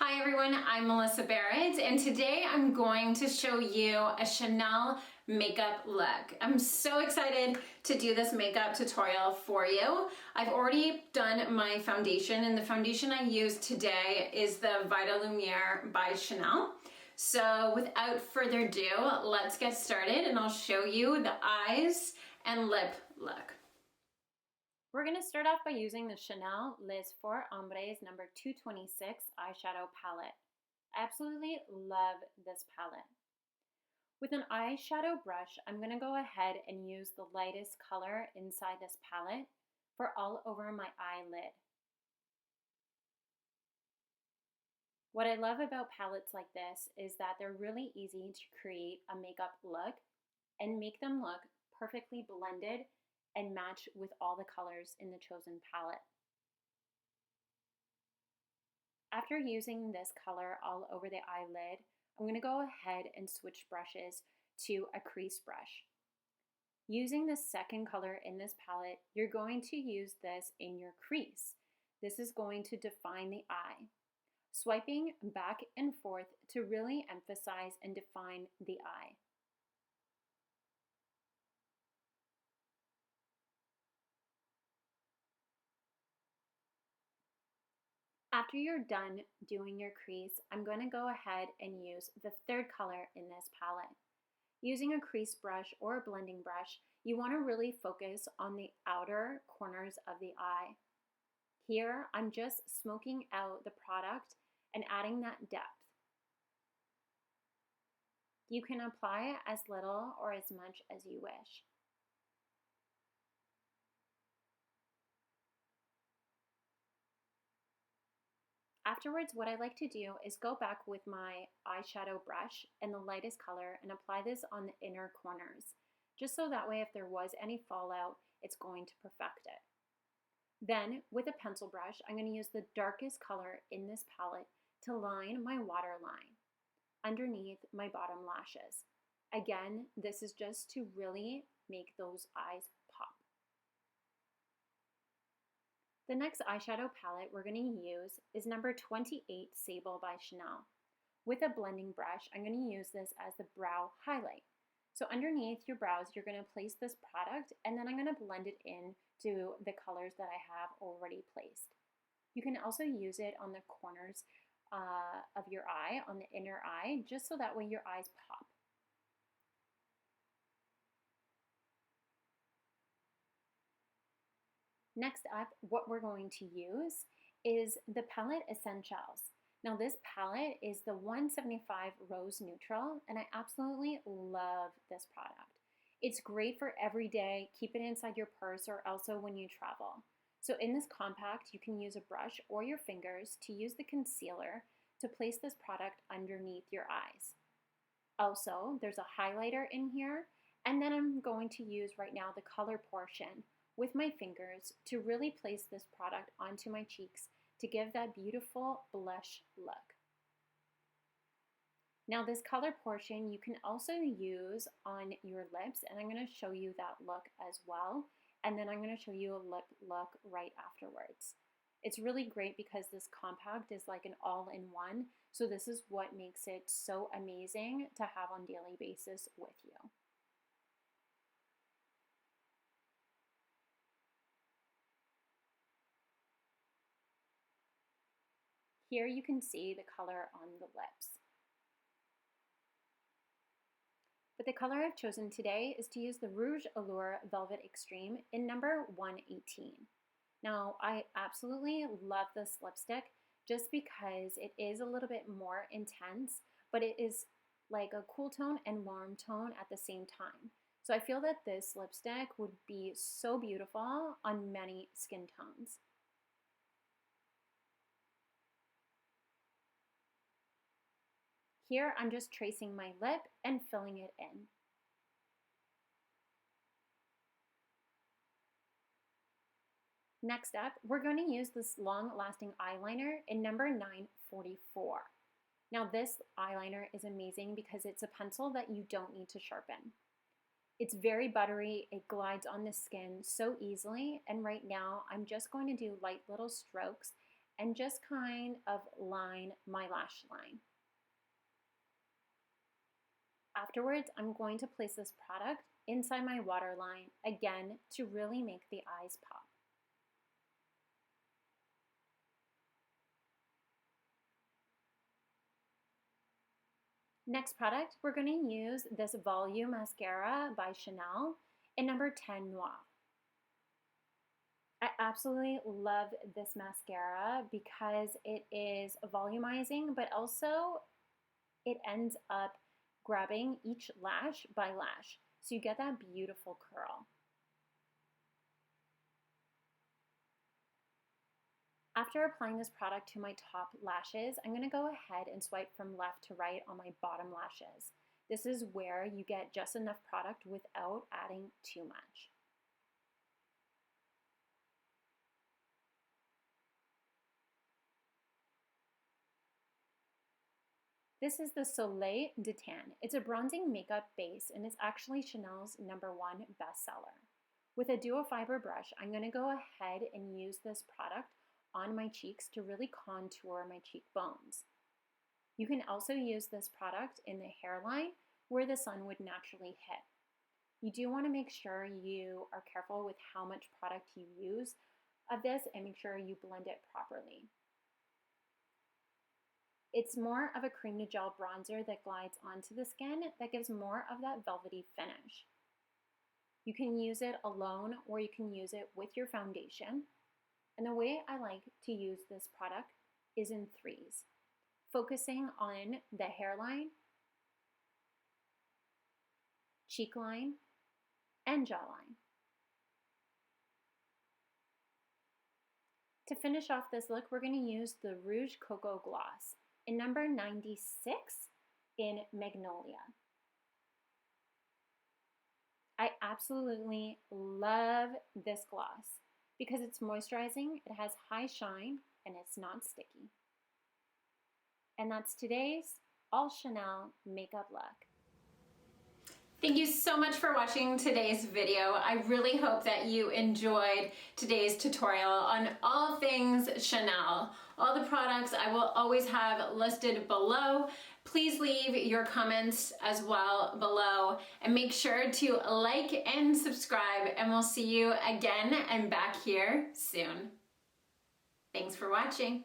Hi everyone, I'm Melissa Barrett, and today I'm going to show you a Chanel makeup look. I'm so excited to do this makeup tutorial for you. I've already done my foundation, and the foundation I use today is the VITALUMIERE by Chanel. So without further ado, let's get started and I'll show you the eyes and lip look. We're going to start off by using the Chanel Les for Ombres number 226 eyeshadow palette. I absolutely love this palette. With an eyeshadow brush, I'm going to go ahead and use the lightest color inside this palette for all over my eyelid. What I love about palettes like this is that they're really easy to create a makeup look and make them look perfectly blended and match with all the colors in the chosen palette. After using this color all over the eyelid, I'm going to go ahead and switch brushes to a crease brush. Using the second color in this palette, you're going to use this in your crease. This is going to define the eye. Swiping back and forth to really emphasize and define the eye. After you're done doing your crease, I'm going to go ahead and use the third color in this palette. Using a crease brush or a blending brush, you want to really focus on the outer corners of the eye. Here, I'm just smoking out the product and adding that depth. You can apply as little or as much as you wish. Afterwards, what I like to do is go back with my eyeshadow brush and the lightest color and apply this on the inner corners, just so that way if there was any fallout, it's going to perfect it. Then, with a pencil brush, I'm going to use the darkest color in this palette to line my waterline underneath my bottom lashes. Again, this is just to really make those eyes pop. The next eyeshadow palette we're going to use is number 28 Sable by Chanel. With a blending brush, I'm going to use this as the brow highlight. So underneath your brows, you're going to place this product, and then I'm going to blend it in to the colors that I have already placed. You can also use it on the corners of your eye, on the inner eye, just so that way your eyes pop. Next up, what we're going to use is the palette Essentials. Now this palette is the 175 Rose Neutral, and I absolutely love this product. It's great for every day, keep it inside your purse or also when you travel. So in this compact, you can use a brush or your fingers to use the concealer to place this product underneath your eyes. Also, there's a highlighter in here, and then I'm going to use right now the color portion with my fingers to really place this product onto my cheeks to give that beautiful blush look. Now this color portion you can also use on your lips, and I'm going to show you that look as well, and then I'm going to show you a lip look right afterwards. It's really great because this compact is like an all-in-one, so this is what makes it so amazing to have on a daily basis with you. Here you can see the color on the lips. But the color I've chosen today is to use the Rouge Allure Velvet Extreme in number 118. Now, I absolutely love this lipstick just because it is a little bit more intense, but it is like a cool tone and warm tone at the same time. So I feel that this lipstick would be so beautiful on many skin tones. Here, I'm just tracing my lip and filling it in. Next up, we're going to use this long-lasting eyeliner in number 944. Now this eyeliner is amazing because it's a pencil that you don't need to sharpen. It's very buttery, it glides on the skin so easily, and right now I'm just going to do light little strokes and just kind of line my lash line. Afterwards, I'm going to place this product inside my waterline, again, to really make the eyes pop. Next product, we're going to use this Volume Mascara by Chanel in number 10 Noir. I absolutely love this mascara because it is volumizing, but also it ends up grabbing each lash by lash, so you get that beautiful curl. After applying this product to my top lashes, I'm going to go ahead and swipe from left to right on my bottom lashes. This is where you get just enough product without adding too much. This is the Soleil de Tan. It's a bronzing makeup base and it's actually Chanel's #1 bestseller. With a duo fiber brush, I'm going to go ahead and use this product on my cheeks to really contour my cheekbones. You can also use this product in the hairline where the sun would naturally hit. You do want to make sure you are careful with how much product you use of this and make sure you blend it properly. It's more of a cream to gel bronzer that glides onto the skin that gives more of that velvety finish. You can use it alone or you can use it with your foundation. And the way I like to use this product is in threes, focusing on the hairline, cheek line, and jawline. To finish off this look, we're going to use the Rouge Coco Gloss in number 96 in Magnolia. I absolutely love this gloss because it's moisturizing, it has high shine, and it's not sticky. And that's today's All Chanel makeup look. Thank you so much for watching today's video. I really hope that you enjoyed today's tutorial on all things Chanel. All the products I will always have listed below. Please leave your comments as well below and make sure to like and subscribe, and we'll see you again and back here soon. Thanks for watching.